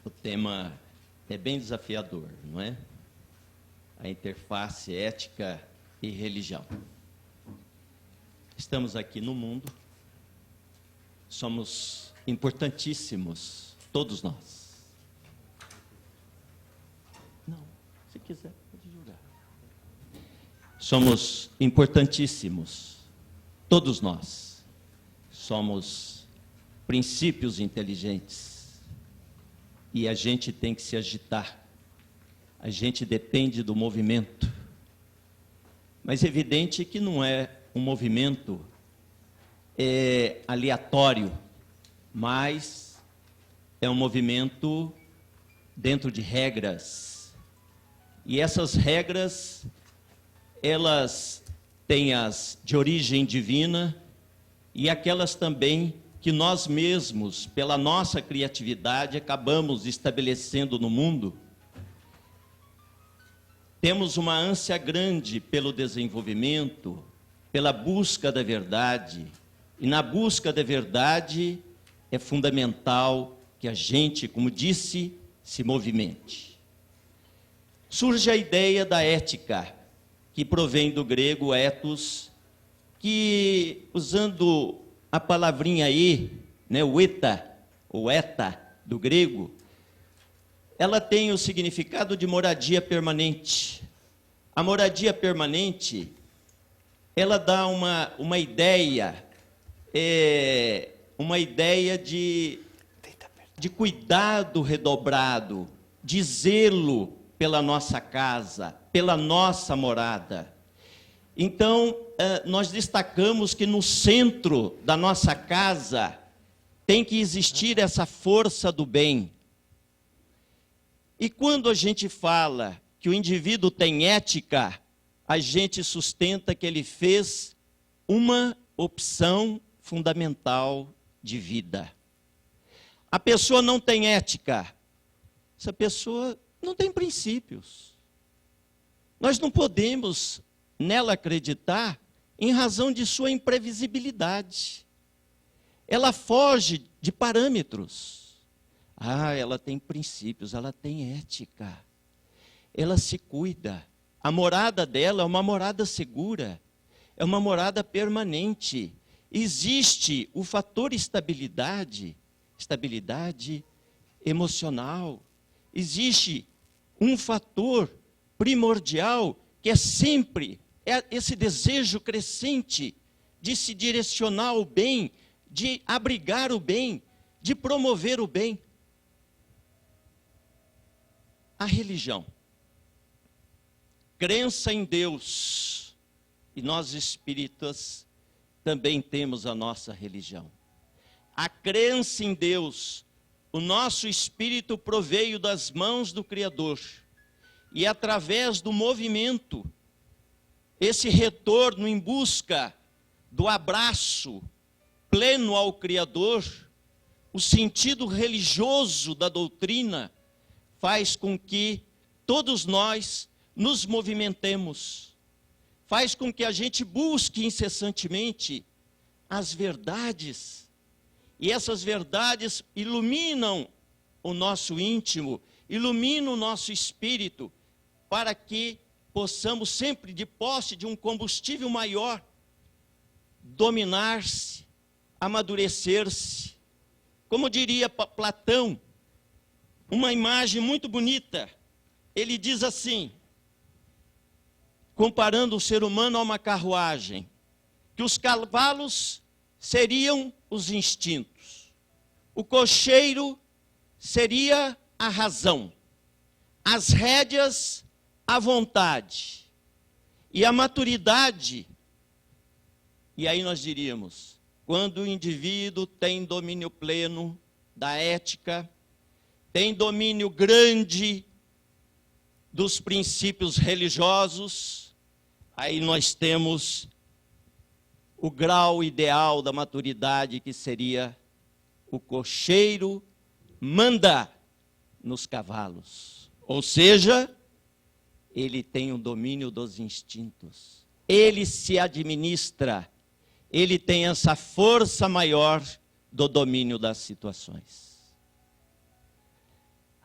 O tema é bem desafiador, não é? A interface ética e religião. Estamos aqui no mundo, somos importantíssimos, todos nós. Não, se quiser, pode julgar. Somos importantíssimos, todos nós. Somos princípios inteligentes. E a gente tem que se agitar. A gente depende do movimento. Mas é evidente que não é um movimento aleatório, mas é um movimento dentro de regras. E essas regras, elas têm as de origem divina e aquelas também que nós mesmos, pela nossa criatividade, acabamos estabelecendo no mundo. Temos uma ânsia grande pelo desenvolvimento, pela busca da verdade. E na busca da verdade é fundamental que a gente, como disse, se movimente. Surge a ideia da ética, que provém do grego ethos, que, usando a palavrinha e, né, o eta, ou eta, do grego, ela tem o significado de moradia permanente. A moradia permanente, ela dá uma ideia de cuidado redobrado, de zelo pela nossa casa, pela nossa morada. Então, nós destacamos que no centro da nossa casa tem que existir essa força do bem. E quando a gente fala que o indivíduo tem ética, a gente sustenta que ele fez uma opção fundamental de vida. A pessoa não tem ética, essa pessoa não tem princípios. Nós não podemos nela acreditar em razão de sua imprevisibilidade. Ela foge de parâmetros. Ela tem princípios, ela tem ética. Ela se cuida. A morada dela é uma morada segura, é uma morada permanente. Existe o fator estabilidade emocional. Existe um fator primordial que é sempre esse desejo crescente de se direcionar ao bem, de abrigar o bem, de promover o bem. A religião. Crença em Deus. E nós espíritas também temos a nossa religião. A crença em Deus, o nosso espírito proveio das mãos do Criador. E através do movimento, esse retorno em busca do abraço pleno ao Criador, o sentido religioso da doutrina, faz com que todos nós nos movimentemos, faz com que a gente busque incessantemente as verdades, e essas verdades iluminam o nosso íntimo, iluminam o nosso espírito, para que possamos sempre, de posse de um combustível maior, dominar-se, amadurecer-se. Como diria Platão, uma imagem muito bonita, ele diz assim, comparando o ser humano a uma carruagem, que os cavalos seriam os instintos, o cocheiro seria a razão, as rédeas a vontade, e a maturidade, e aí nós diríamos, quando o indivíduo tem domínio pleno da ética, tem domínio grande dos princípios religiosos, aí nós temos o grau ideal da maturidade, que seria o cocheiro manda nos cavalos. Ou seja, ele tem o domínio dos instintos. Ele se administra. Ele tem essa força maior do domínio das situações.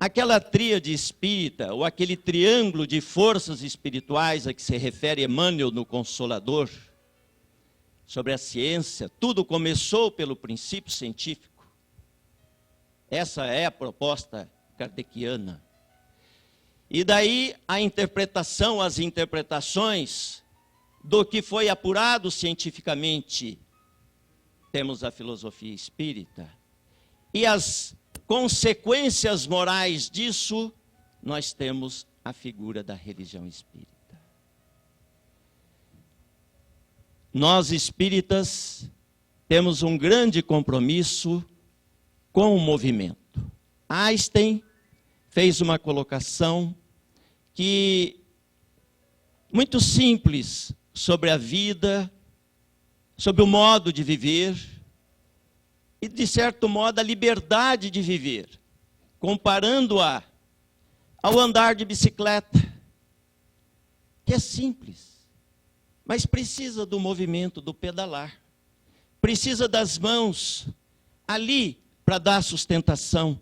Aquela tríade espírita, ou aquele triângulo de forças espirituais a que se refere Emmanuel no Consolador, sobre a ciência, tudo começou pelo princípio científico. Essa é a proposta kardeciana. E daí a interpretação, as interpretações do que foi apurado cientificamente. Temos a filosofia espírita. E as consequências morais disso, nós temos a figura da religião espírita. Nós espíritas temos um grande compromisso com o movimento. Einstein fez uma colocação muito simples sobre a vida, sobre o modo de viver e, de certo modo, a liberdade de viver, comparando-a ao andar de bicicleta, que é simples, mas precisa do movimento, do pedalar, precisa das mãos ali para dar sustentação.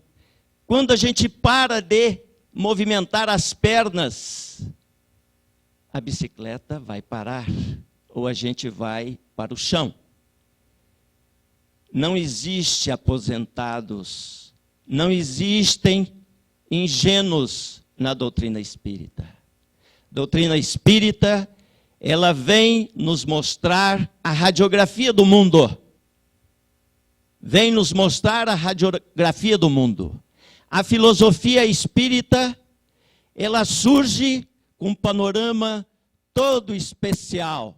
Quando a gente para de movimentar as pernas, a bicicleta vai parar, ou a gente vai para o chão. Não existe aposentados, não existem ingênuos na doutrina espírita. Doutrina espírita, ela vem nos mostrar a radiografia do mundo. Vem nos mostrar a radiografia do mundo. A filosofia espírita, ela surge com um panorama todo especial.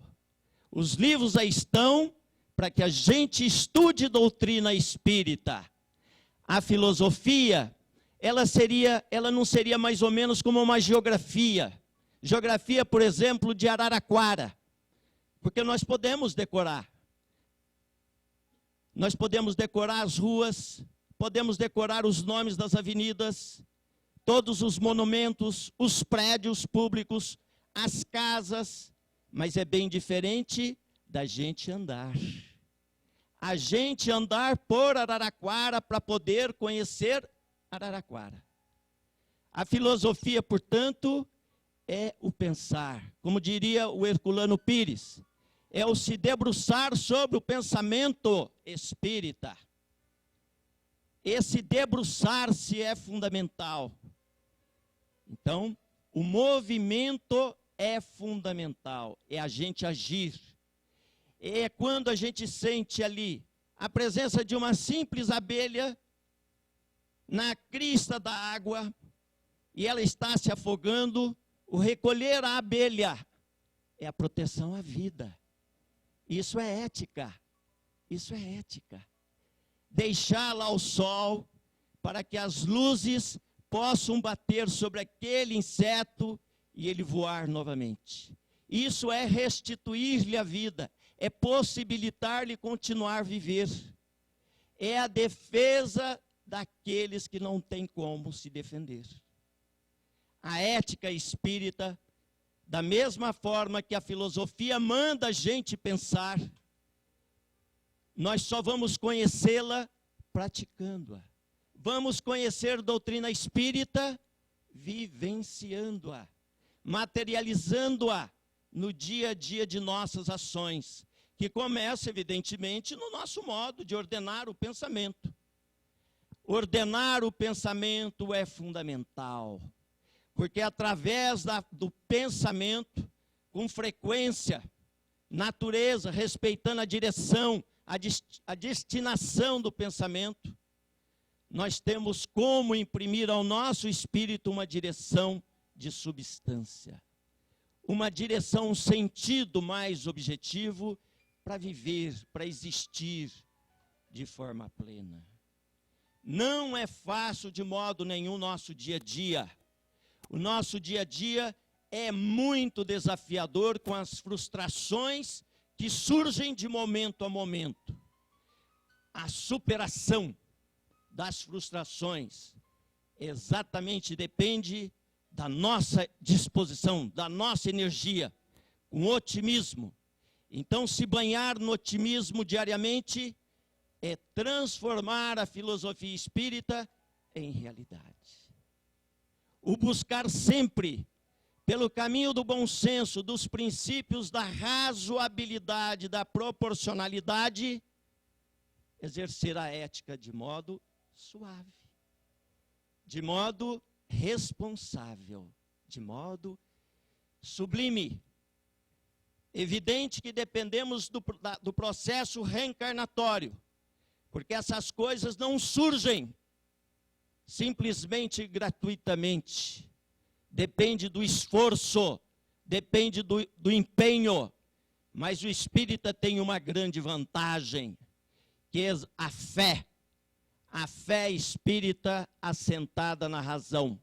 Os livros aí estão para que a gente estude doutrina espírita. A filosofia, ela não seria mais ou menos como uma geografia. Geografia, por exemplo, de Araraquara. Porque nós podemos decorar. Nós podemos decorar as ruas, podemos decorar os nomes das avenidas, todos os monumentos, os prédios públicos, as casas, mas é bem diferente da gente andar. A gente andar por Araraquara para poder conhecer Araraquara. A filosofia, portanto, é o pensar. Como diria o Herculano Pires, é o se debruçar sobre o pensamento espírita. Esse debruçar-se é fundamental. Então, o movimento é fundamental, é a gente agir. É quando a gente sente ali a presença de uma simples abelha na crista da água e ela está se afogando, o recolher a abelha é a proteção à vida. Isso é ética, isso é ética. Deixá-la ao sol para que as luzes possam bater sobre aquele inseto e ele voar novamente. Isso é restituir-lhe a vida, é possibilitar-lhe continuar a viver. É a defesa daqueles que não têm como se defender. A ética espírita, da mesma forma que a filosofia manda a gente pensar, nós só vamos conhecê-la praticando-a. Vamos conhecer doutrina espírita vivenciando-a, materializando-a no dia a dia de nossas ações, que começa, evidentemente, no nosso modo de ordenar o pensamento. Ordenar o pensamento é fundamental, porque através do pensamento, com frequência, natureza, respeitando a direção, a destinação do pensamento, nós temos como imprimir ao nosso espírito uma direção de substância, uma direção, um sentido mais objetivo para viver, para existir de forma plena. Não é fácil de modo nenhum o nosso dia a dia. O nosso dia a dia é muito desafiador com as frustrações que surgem de momento a momento. A superação das frustrações exatamente depende da nossa disposição, da nossa energia, com otimismo. Então, se banhar no otimismo diariamente é transformar a filosofia espírita em realidade. o buscar sempre, pelo caminho do bom senso, dos princípios da razoabilidade, da proporcionalidade, exercer a ética de modo suave, de modo responsável, de modo sublime. Evidente que dependemos do processo reencarnatório, porque essas coisas não surgem simplesmente gratuitamente. Depende do esforço, depende do empenho, mas o espírita tem uma grande vantagem, que é a fé espírita assentada na razão.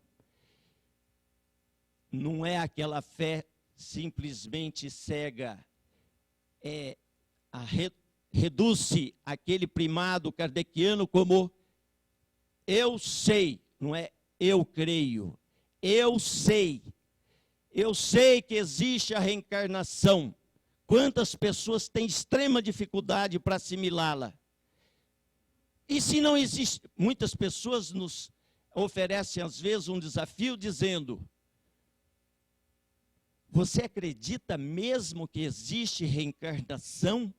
Não é aquela fé simplesmente cega, reduz-se aquele primado kardeciano como eu sei, não é eu creio. Eu sei que existe a reencarnação. Quantas pessoas têm extrema dificuldade para assimilá-la? E se não existe, muitas pessoas nos oferecem às vezes um desafio dizendo: você acredita mesmo que existe reencarnação?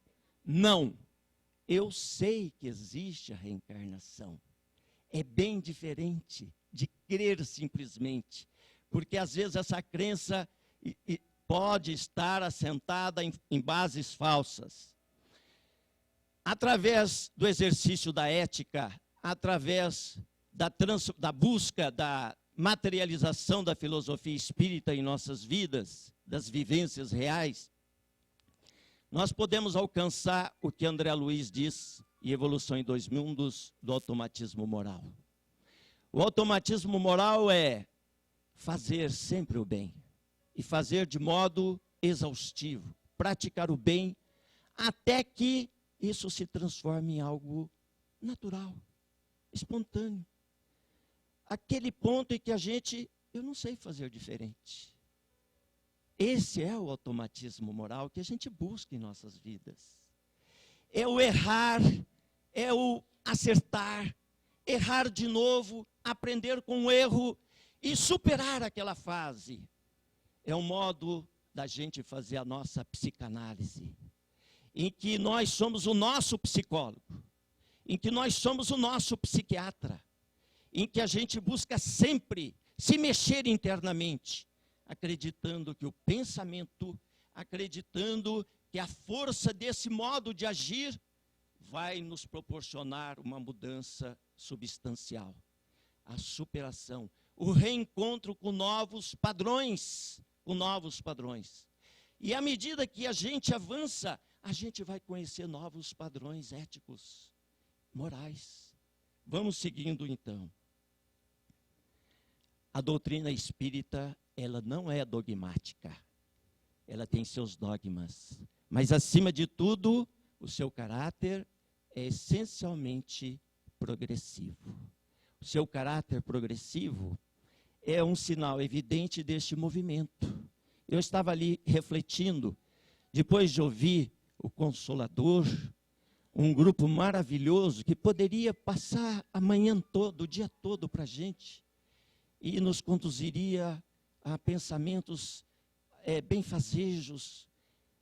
Não, eu sei que existe a reencarnação. É bem diferente de crer simplesmente, porque às vezes essa crença pode estar assentada em bases falsas. Através do exercício da ética, através da busca da materialização da filosofia espírita em nossas vidas, das vivências reais, nós podemos alcançar o que André Luiz diz em Evolução em Dois Mundos, do automatismo moral. O automatismo moral é fazer sempre o bem, e fazer de modo exaustivo, praticar o bem, até que isso se transforme em algo natural, espontâneo. Aquele ponto em que eu não sei fazer diferente. Esse é o automatismo moral que a gente busca em nossas vidas. É o errar, é o acertar, errar de novo, aprender com o erro e superar aquela fase. É um modo da gente fazer a nossa psicanálise, em que nós somos o nosso psicólogo, em que nós somos o nosso psiquiatra, em que a gente busca sempre se mexer internamente, acreditando que o pensamento, acreditando que a força desse modo de agir vai nos proporcionar uma mudança substancial, a superação, o reencontro com novos padrões, E à medida que a gente avança, a gente vai conhecer novos padrões éticos, morais. Vamos seguindo então. A doutrina espírita, ela não é dogmática. Ela tem seus dogmas. Mas, acima de tudo, o seu caráter é essencialmente progressivo. O seu caráter progressivo é um sinal evidente deste movimento. Eu estava ali refletindo, depois de ouvir o Consolador, um grupo maravilhoso que poderia passar a manhã toda, o dia todo para a gente, e nos conduziria a pensamentos benfazejos,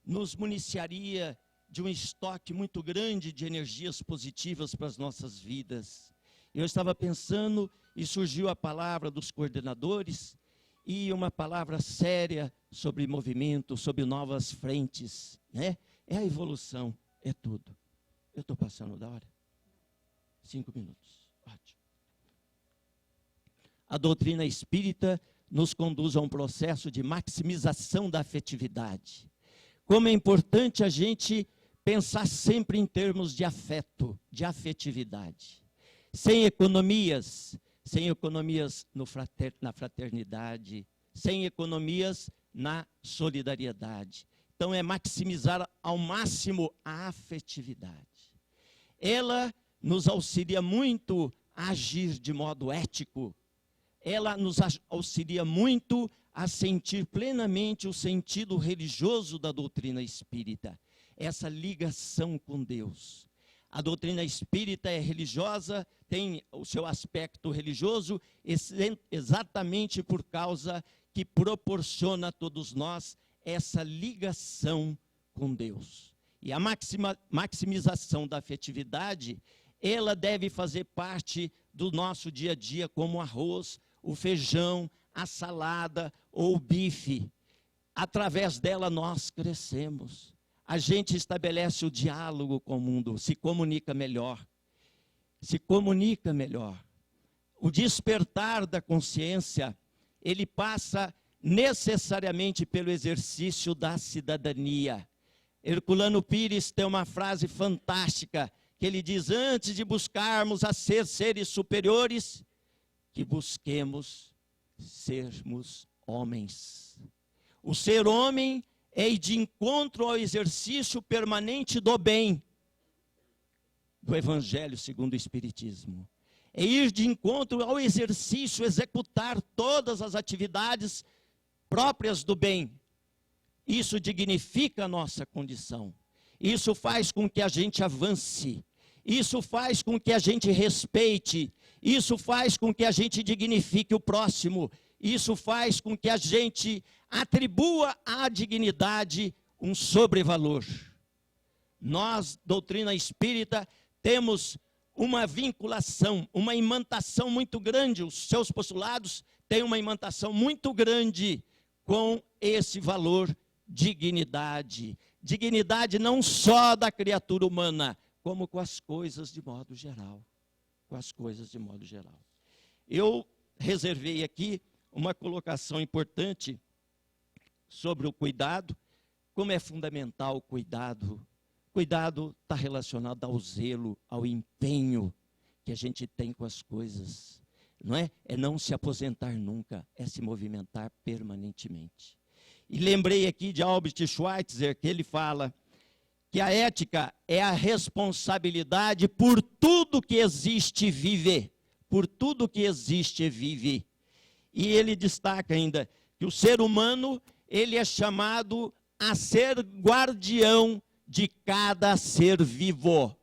nos municiaria de um estoque muito grande de energias positivas para as nossas vidas. Eu estava pensando e surgiu a palavra dos coordenadores e uma palavra séria sobre movimento, sobre novas frentes, né? É a evolução, é tudo. Eu estou passando da hora? 5 minutos, ótimo. A doutrina espírita nos conduz a um processo de maximização da afetividade. Como é importante a gente pensar sempre em termos de afeto, de afetividade. Sem economias na fraternidade, sem economias na solidariedade. Então é maximizar ao máximo a afetividade. Ela nos auxilia muito a agir de modo ético. Ela nos auxilia muito a sentir plenamente o sentido religioso da doutrina espírita. Essa ligação com Deus. A doutrina espírita é religiosa, tem o seu aspecto religioso, exatamente por causa que proporciona a todos nós essa ligação com Deus. E a maximização da afetividade, ela deve fazer parte do nosso dia a dia, como o arroz, o feijão, a salada ou o bife. Através dela nós crescemos. A gente estabelece o diálogo com o mundo, se comunica melhor. Se comunica melhor. O despertar da consciência, ele passa necessariamente pelo exercício da cidadania. Herculano Pires tem uma frase fantástica, que ele diz: antes de buscarmos a ser seres superiores, que busquemos sermos homens. O ser homem é ir de encontro ao exercício permanente do bem, do Evangelho segundo o Espiritismo. É ir de encontro ao exercício, executar todas as atividades próprias do bem. Isso dignifica a nossa condição. Isso faz com que a gente avance. Isso faz com que a gente respeite. Isso faz com que a gente dignifique o próximo. Isso faz com que a gente atribua à dignidade um sobrevalor. Nós, doutrina espírita, temos uma vinculação, uma imantação muito grande. Os seus postulados têm uma imantação muito grande com esse valor dignidade. Dignidade não só da criatura humana, como com as coisas de modo geral. Com as coisas de modo geral. Eu reservei aqui uma colocação importante sobre o cuidado, como é fundamental o cuidado. Cuidado está relacionado ao zelo, ao empenho que a gente tem com as coisas. Não é? É não se aposentar nunca, é se movimentar permanentemente. E lembrei aqui de Albert Schweitzer, que ele fala que a ética é a responsabilidade por tudo que existe e vive. Por tudo que existe e vive. E ele destaca ainda que o ser humano, ele é chamado a ser guardião de cada ser vivo.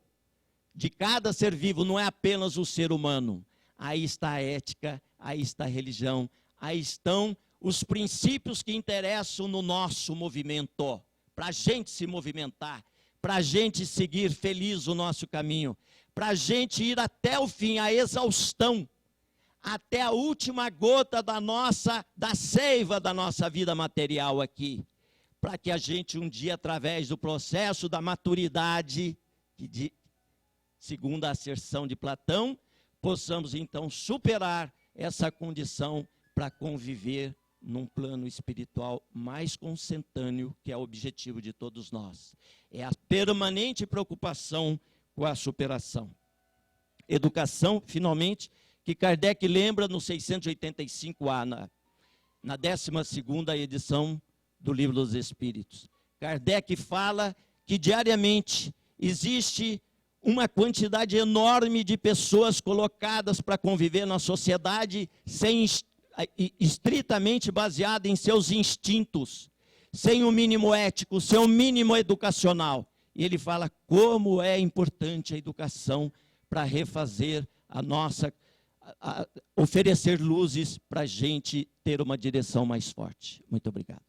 De cada ser vivo, não é apenas o ser humano. Aí está a ética, aí está a religião, aí estão os princípios que interessam no nosso movimento. Para a gente se movimentar, para a gente seguir feliz o nosso caminho, para a gente ir até o fim, a exaustão, até a última gota da seiva da nossa vida material aqui, para que a gente um dia, através do processo da maturidade, segundo a asserção de Platão, possamos então superar essa condição para conviver num plano espiritual mais consentâneo, que é o objetivo de todos nós. É a permanente preocupação com a superação. Educação, finalmente, que Kardec lembra no 685A, na 12ª edição do Livro dos Espíritos. Kardec fala que diariamente existe uma quantidade enorme de pessoas colocadas para conviver na sociedade estritamente baseada em seus instintos, sem o mínimo ético, sem o mínimo educacional. E ele fala como é importante a educação para refazer a nossa, oferecer luzes para a gente ter uma direção mais forte. Muito obrigado.